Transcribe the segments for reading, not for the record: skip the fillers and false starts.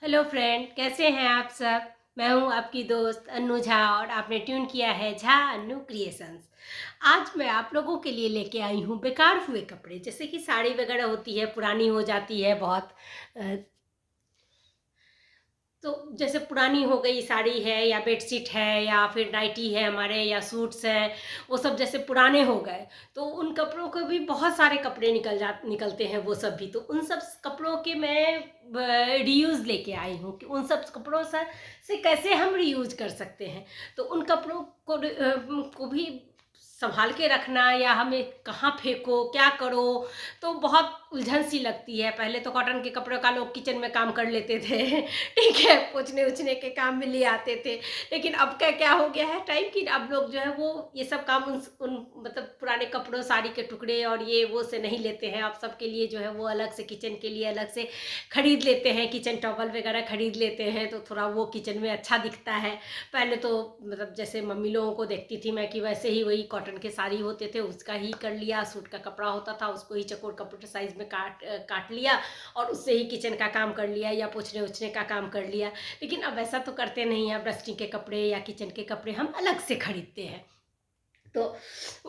Hello friend, कैसे हैं आप सब। मैं हूं आपकी दोस्त अन्नू झा और आपने ट्यून किया है झा अन्नू क्रिएशंस। आज मैं आप लोगों के लिए लेके आई हूं बेकार हुए कपड़े, जैसे कि साड़ी वगैरह होती है, पुरानी हो जाती है बहुत। तो जैसे पुरानी हो गई साड़ी है या बेडशीट है या फिर नाइटी है हमारे या सूट्स हैं, वो सब जैसे पुराने हो गए तो उन कपड़ों के भी बहुत सारे कपड़े निकलते हैं। वो सब भी तो उन सब कपड़ों के मैं रीयूज़ लेके आई हूँ कि उन सब कपड़ों से कैसे हम रीयूज कर सकते हैं। तो उन कपड़ों को भी संभाल के रखना या हमें कहाँ फेंको क्या करो, तो बहुत उलझन सी लगती है। पहले तो कॉटन के कपड़ों का लोग किचन में काम कर लेते थे ठीक है, पोंछने उछने के काम में ले आते थे। लेकिन अब क्या हो गया है टाइम कि अब लोग जो है वो ये सब काम उन मतलब पुराने कपड़ों, साड़ी के टुकड़े और ये वो से नहीं लेते हैं। अब सबके लिए जो है वो अलग से किचन के लिए अलग से खरीद लेते हैं, किचन टॉवल वगैरह खरीद लेते हैं, तो थोड़ा वो किचन में अच्छा दिखता है। पहले तो मतलब जैसे मम्मी लोगों को देखती थी मैं कि वैसे ही वही कॉटन के साड़ी होते थे उसका ही कर लिया, सूट का कपड़ा होता था उसको ही चकोर कंप्यूटर साइज में काट लिया और उससे ही किचन का काम कर लिया या पोछने उछने का काम कर लिया। लेकिन अब ऐसा तो करते नहीं हैं। अब डस्टिंग के कपड़े या किचन के कपड़े हम अलग से खरीदते हैं। तो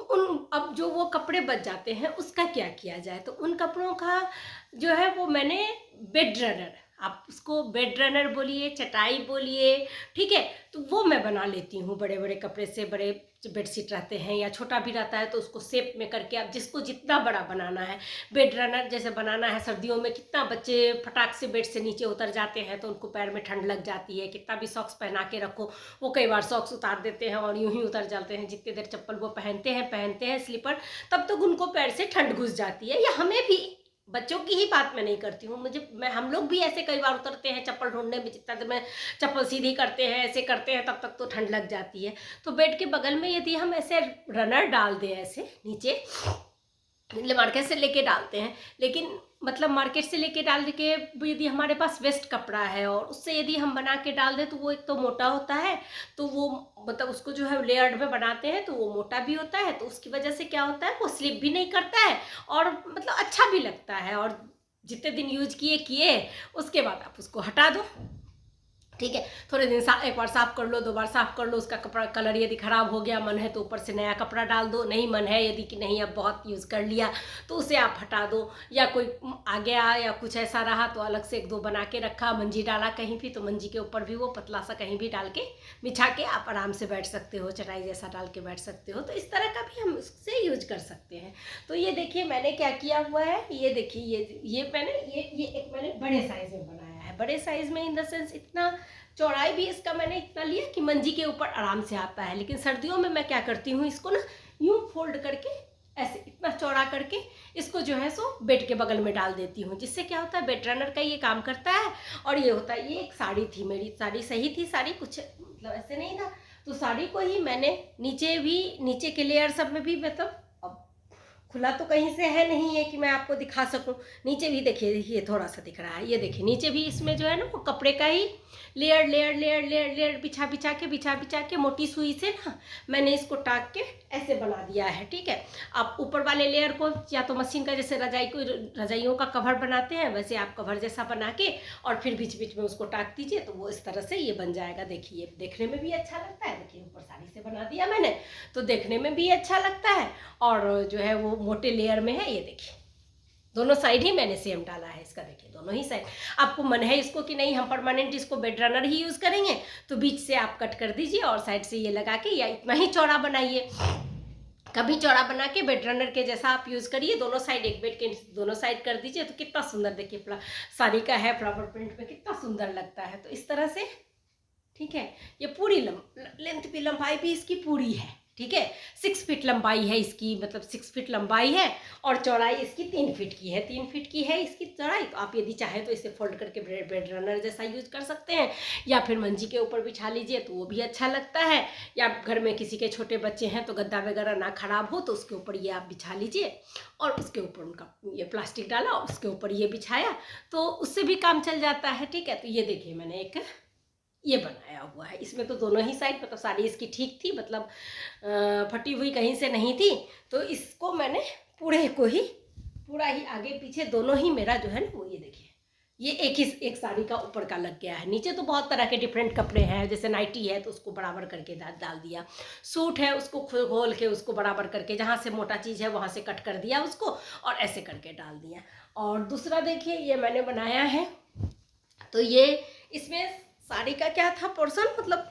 उन अब जो वो कपड़े बच जाते हैं उसका क्या किया जाए, तो उन कपड़ों का जो है वो मैंने बेड रनर, आप उसको बेड रनर बोलिए, चटाई बोलिए, ठीक है, तो वो मैं बना लेती हूँ। बड़े बड़े कपड़े से बड़े बेडशीट रहते हैं या छोटा भी रहता है तो उसको शेप में करके आप जिसको जितना बड़ा बनाना है। बेड रनर जैसे बनाना है, सर्दियों में कितना बच्चे फटाक से बेड से नीचे उतर जाते हैं तो उनको पैर में ठंड लग जाती है, कितना भी सॉक्स पहना के रखो वो कई बार सॉक्स उतार देते हैं और यूं ही उतर जाते हैं। जितनी देर चप्पल वो पहनते हैं स्लीपर, तब तक उनको पैर से ठंड घुस जाती है। या हमें भी, बच्चों की ही बात मैं नहीं करती हूँ, हम लोग भी ऐसे कई बार उतरते हैं चप्पल ढूंढने में, जितना देर में चप्पल सीधी करते हैं ऐसे करते हैं तब तक तो ठंड लग जाती है। तो बेड के बगल में यदि हम ऐसे रनर डाल दें ऐसे नीचे, मार्केट से लेके डालते हैं, लेकिन मतलब मार्केट से लेके डाल के यदि हमारे पास वेस्ट कपड़ा है और उससे यदि हम बना के डाल दें तो वो एक तो मोटा होता है, तो वो मतलब उसको जो है लेयर्ड में बनाते हैं तो वो मोटा भी होता है, तो उसकी वजह से क्या होता है वो स्लिप भी नहीं करता है और मतलब अच्छा भी लगता है। और जितने दिन यूज किए उसके बाद आप उसको हटा दो, ठीक है। थोड़े दिन एक बार साफ कर लो, दो बार साफ कर लो, उसका कपड़ा कलर यदि खराब हो गया, मन है तो ऊपर से नया कपड़ा डाल दो, नहीं मन है यदि कि नहीं अब बहुत यूज़ कर लिया तो उसे आप हटा दो। या कोई आ गया या कुछ ऐसा रहा तो अलग से एक दो बना के रखा, मंजी डाला कहीं भी तो मंजी के ऊपर भी वो पतला सा कहीं भी डाल के बिछा के आप आराम से बैठ सकते हो, चटाई जैसा डाल के बैठ सकते हो। तो इस तरह का भी हम उससे यूज कर सकते हैं। तो ये देखिए मैंने क्या किया हुआ है, ये देखिए ये मैंने ये एक मैंने बड़े साइज में बनाया है। बड़े साइज में इन द सेंस इतना चौड़ाई भी इसका मैंने इतना लिया कि मंजी के ऊपर आराम से आता है। लेकिन सर्दियों में मैं क्या करती हूँ, इसको ना यूं फोल्ड करके ऐसे इतना चौड़ा करके इसको जो है सो बेड के बगल में डाल देती हूँ, जिससे क्या होता है बेड रनर का ये काम करता है। और ये होता है, ये एक साड़ी थी मेरी, साड़ी सही थी, साड़ी कुछ मतलब ऐसे नहीं था, तो साड़ी को ही मैंने नीचे के लेयर सब में भी मतलब खुला तो कहीं से है नहीं है कि मैं आपको दिखा सकूं। नीचे भी देखिए थोड़ा सा दिख रहा है, ये देखिए नीचे भी इसमें जो है ना वो कपड़े का ही लेयर बिछा के मोटी सुई से ना मैंने इसको टाक के ऐसे बना दिया है, ठीक है। आप ऊपर वाले लेयर को या तो मशीन का जैसे रजाइयों का कवर बनाते हैं वैसे आप कवर जैसा बना के और फिर बीच बीच में उसको टाक दीजिए तो वो इस तरह से ये बन जाएगा। देखिए देखने में भी अच्छा लगता है, देखिए ऊपर साड़ी से बना दिया मैंने तो देखने में भी अच्छा लगता है और जो है वो मोटे लेयर में है। ये देखिए दोनों साइड ही मैंने सेम डाला है इसका, देखिए दोनों ही साइड। आपको मन है इसको कि नहीं हम परमानेंट इसको बेड रनर ही यूज करेंगे तो बीच से आप कट कर दीजिए और साइड से ये लगा के या इतना ही चौड़ा बनाइए। कभी चौड़ा बना के बेड रनर के जैसा आप यूज करिए, दोनों साइड एक बेड के दोनों साइड कर दीजिए तो कितना सुंदर देखिए साड़ी का है फ्लावर प्रिंट में कितना सुंदर लगता है। तो इस तरह से, ठीक है, ये पूरी लेंथ भी लंबाई भी इसकी पूरी है, ठीक है। 6 फीट लंबाई है इसकी, मतलब 6 फीट लंबाई है और चौड़ाई इसकी 3 फीट की है, 3 फीट की है इसकी चौड़ाई। तो आप यदि चाहे तो इसे फोल्ड करके बेड रनर जैसा यूज कर सकते हैं या फिर मंजी के ऊपर बिछा लीजिए तो वो भी अच्छा लगता है। या घर में किसी के छोटे बच्चे हैं तो गद्दा वगैरह ना खराब हो तो उसके ऊपर ये आप बिछा लीजिए और उसके ऊपर उनका ये प्लास्टिक डाला और उसके ऊपर ये बिछाया तो उससे भी काम चल जाता है, ठीक है। तो ये देखिए मैंने एक ये बनाया हुआ है, इसमें तो दोनों ही साइड मतलब साड़ी इसकी ठीक थी, मतलब फटी हुई कहीं से नहीं थी। तो इसको मैंने पूरा ही आगे पीछे दोनों ही मेरा जो है ना वो ये देखिए ये एक साड़ी का ऊपर का लग गया है। नीचे तो बहुत तरह के डिफरेंट कपड़े हैं, जैसे नाइटी है तो उसको बराबर करके डाल दिया, सूट है उसको खोल के उसको बराबर करके जहाँ से मोटा चीज़ है वहाँ से कट कर दिया उसको और ऐसे करके डाल दिया। और दूसरा देखिए ये मैंने बनाया है, तो ये इसमें साड़ी का क्या था पोर्शन, मतलब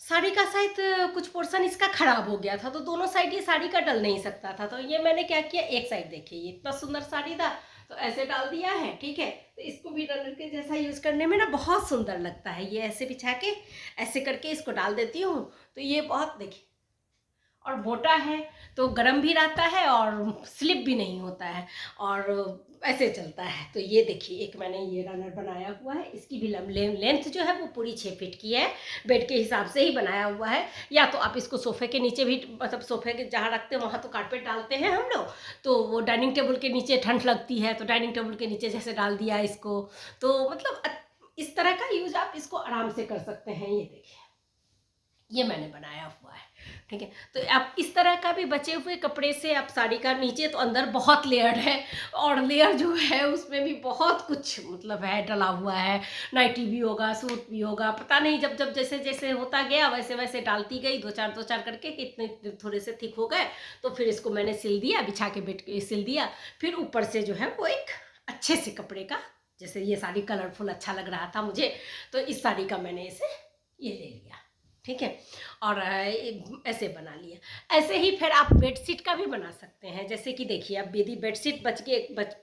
साड़ी का शायद कुछ पोर्शन इसका खराब हो गया था, तो दोनों साइड ये साड़ी का डल नहीं सकता था, तो ये मैंने क्या किया, एक साइड देखिए ये इतना सुंदर साड़ी था तो ऐसे डाल दिया है। ठीक है, तो इसको भी रनर के जैसा यूज़ करने में ना बहुत सुंदर लगता है। ये ऐसे बिछा के ऐसे करके इसको डाल देती हूँ, तो ये बहुत देखिए और मोटा है तो गर्म भी रहता है और स्लिप भी नहीं होता है और ऐसे चलता है। तो ये देखिए एक मैंने ये रनर बनाया हुआ है, इसकी भी लेंथ जो है वो पूरी 6 फीट की है, बेड के हिसाब से ही बनाया हुआ है। या तो आप इसको सोफ़े के नीचे भी, मतलब सोफ़े के जहाँ रखते हैं वहाँ तो कारपेट डालते हैं हम लोग, तो वो डाइनिंग टेबल के नीचे ठंड लगती है तो डाइनिंग टेबल के नीचे जैसे डाल दिया इसको, तो मतलब इस तरह का यूज आप इसको आराम से कर सकते हैं। ये देखिए ये मैंने बनाया हुआ है। ठीक है, तो आप इस तरह का भी बचे हुए कपड़े से आप साड़ी का, नीचे तो अंदर बहुत लेयर्ड है और लेयर जो है उसमें भी बहुत कुछ मतलब है डला हुआ है, नाइटी भी होगा, सूट भी होगा, पता नहीं जब जब जैसे जैसे होता गया वैसे वैसे डालती गई, दो चार करके कितने थोड़े से थिक हो गए, तो फिर इसको मैंने सिल दिया, बिछा के बेड के सिल दिया। फिर ऊपर से जो है वो एक अच्छे से कपड़े का, जैसे ये साड़ी कलरफुल अच्छा लग रहा था मुझे, तो इस साड़ी का मैंने इसे ये ले लिया। ठीक है, और ऐसे बना लिया। ऐसे ही फिर आप बेडशीट का भी बना सकते हैं, जैसे कि देखिए अब यदि बेडशीट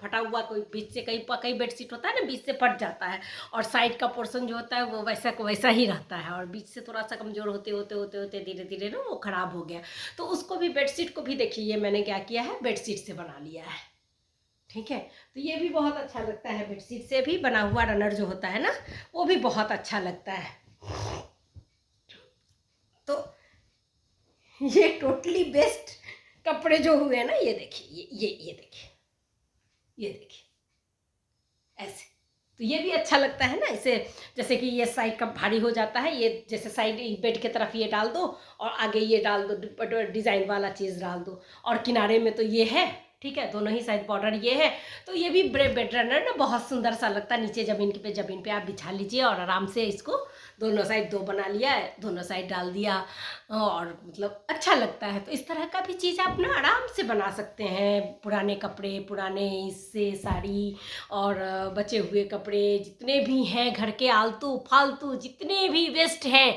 फटा हुआ, कोई बीच से कई बेडशीट होता है ना बीच से फट जाता है और साइड का पोर्शन जो होता है वो वैसा ही रहता है और बीच से थोड़ा सा कमज़ोर होते धीरे धीरे ना वो ख़राब हो गया, तो उसको भी बेडशीट को भी देखिए ये मैंने क्या किया है, बेडशीट से बना लिया है। ठीक है, तो ये भी बहुत अच्छा लगता है, बेडशीट से भी बना हुआ रनर जो होता है ना वो भी बहुत अच्छा लगता है। तो ये टोटली बेस्ट कपड़े जो हुए ना, ये देखिए ये देखिए ये देखिए ऐसे, तो ये भी अच्छा लगता है ना इसे, जैसे कि ये साइड का भारी हो जाता है, ये जैसे साइड बेड की तरफ ये डाल दो और आगे ये डाल दो, डिज़ाइन वाला चीज़ डाल दो और किनारे में तो ये है। ठीक है, दोनों ही साइड बॉर्डर ये है, तो ये भी बेड रनर ना बहुत सुंदर सा लगता है। नीचे जमीन पे आप बिछा लीजिए और आराम से इसको दोनों साइड दो बना लिया है, दोनों साइड डाल दिया और मतलब अच्छा लगता है। तो इस तरह का भी चीज़ आप ना आराम से बना सकते हैं, पुराने कपड़े, पुराने इससे साड़ी और बचे हुए कपड़े जितने भी हैं, घर के आलतू फालतू जितने भी वेस्ट हैं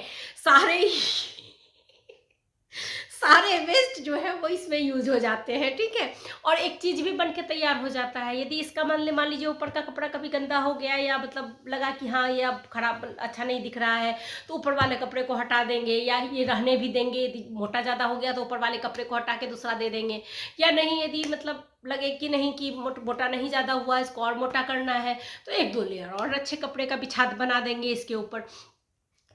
सारे वेस्ट जो है वो इसमें यूज हो जाते हैं। ठीक है, और एक चीज़ भी बन के तैयार हो जाता है। यदि इसका मान लीजिए ऊपर का कपड़ा कभी गंदा हो गया या मतलब लगा कि हाँ ये अब खराब अच्छा नहीं दिख रहा है, तो ऊपर वाले कपड़े को हटा देंगे या ये रहने भी देंगे। यदि मोटा ज़्यादा हो गया तो ऊपर वाले कपड़े को हटा के दूसरा दे देंगे, या नहीं यदि मतलब लगे कि नहीं कि मोटा नहीं ज़्यादा हुआ, इसको और मोटा करना है, तो एक दो लेयर और अच्छे कपड़े का बिछाद बना देंगे इसके ऊपर।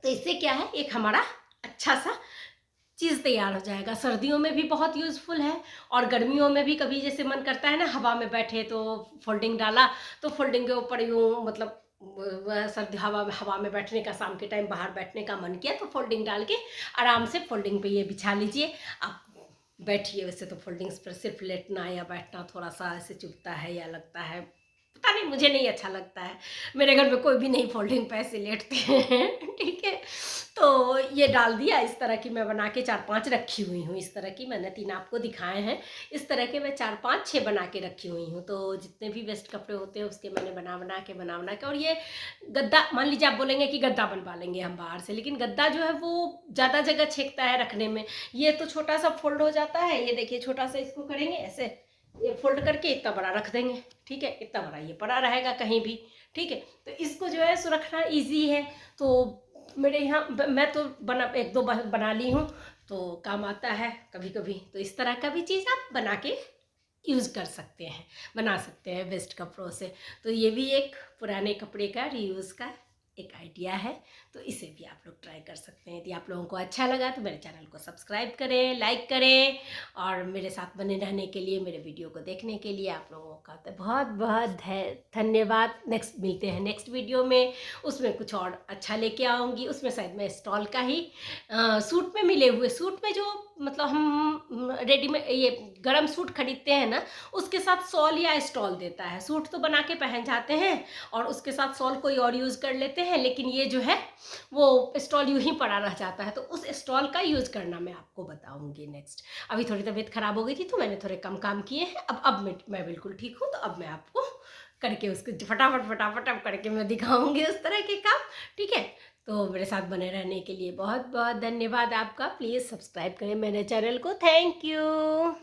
तो इससे क्या है, एक हमारा अच्छा सा चीज़ तैयार हो जाएगा। सर्दियों में भी बहुत यूज़फुल है और गर्मियों में भी कभी जैसे मन करता है ना हवा में बैठे तो फोल्डिंग डाला, तो फोल्डिंग के ऊपर यूँ मतलब वह सर्दी हवा में बैठने का, शाम के टाइम बाहर बैठने का मन किया तो फोल्डिंग डाल के आराम से फोल्डिंग पे ये बिछा लीजिए, आप बैठिए। वैसे तो फोल्डिंग्स पर सिर्फ लेटना या बैठना थोड़ा सा ऐसे चुभता है या लगता है, पता नहीं, मुझे नहीं अच्छा लगता है। मेरे घर में कोई भी नहीं फोल्डिंग पे ऐसे लेटते हैं। ठीक है, तो ये डाल दिया। इस तरह की मैं बना के 4-5 रखी हुई हूँ। इस तरह की मैंने 3 आपको दिखाए हैं, इस तरह के मैं 4-5-6 बना के रखी हुई हूँ। तो जितने भी वेस्ट कपड़े होते हैं उसके मैंने बना के और ये गद्दा, मान लीजिए आप बोलेंगे कि गद्दा बनवा लेंगे हम बाहर से, लेकिन गद्दा जो है वो ज़्यादा जगह छेकता है रखने में। ये तो छोटा सा फोल्ड हो जाता है, ये देखिए छोटा सा इसको करेंगे ऐसे, ये फोल्ड करके इतना बड़ा रख देंगे। ठीक है, इतना बड़ा ये पड़ा रहेगा कहीं भी। ठीक है, तो इसको जो है सो रखना ईजी है। तो मेरे यहाँ मैं तो एक दो बना ली हूँ, तो काम आता है कभी कभी। तो इस तरह का भी चीज़ आप बना के यूज़ कर सकते हैं, बना सकते हैं वेस्ट कपड़ों से। तो ये भी एक पुराने कपड़े का रीयूज़ का एक आइडिया है, तो इसे भी आप लोग ट्राई कर सकते हैं। यदि आप लोगों को अच्छा लगा तो मेरे चैनल को सब्सक्राइब करें, लाइक करें और मेरे साथ बने रहने के लिए, मेरे वीडियो को देखने के लिए आप लोगों का तो बहुत बहुत धन्यवाद। मिलते हैं नेक्स्ट वीडियो में, उसमें कुछ और अच्छा लेके आऊँगी। उसमें शायद मैं स्टॉल का ही सूट में मिले हुए, सूट में जो मतलब हम रेडीमेड ये गरम सूट खरीदते हैं ना, उसके साथ शॉल या स्टॉल देता है। सूट तो बना के पहन जाते हैं और उसके साथ शॉल कोई और यूज़ कर लेते हैं, लेकिन ये जो है वो स्टॉल यूं ही पड़ा रह जाता है। तो उस स्टॉल का यूज़ करना मैं आपको बताऊंगी नेक्स्ट। अभी थोड़ी तबीयत खराब हो गई थी तो मैंने थोड़े कम काम किए हैं। अब मैं बिल्कुल ठीक हूँ, तो अब मैं आपको करके उसको फटाफट फटाफट अब करके मैं दिखाऊंगी उस तरह के काम। ठीक है, तो मेरे साथ बने रहने के लिए बहुत बहुत धन्यवाद आपका। प्लीज़ सब्सक्राइब करें मेरे चैनल को। Thank you.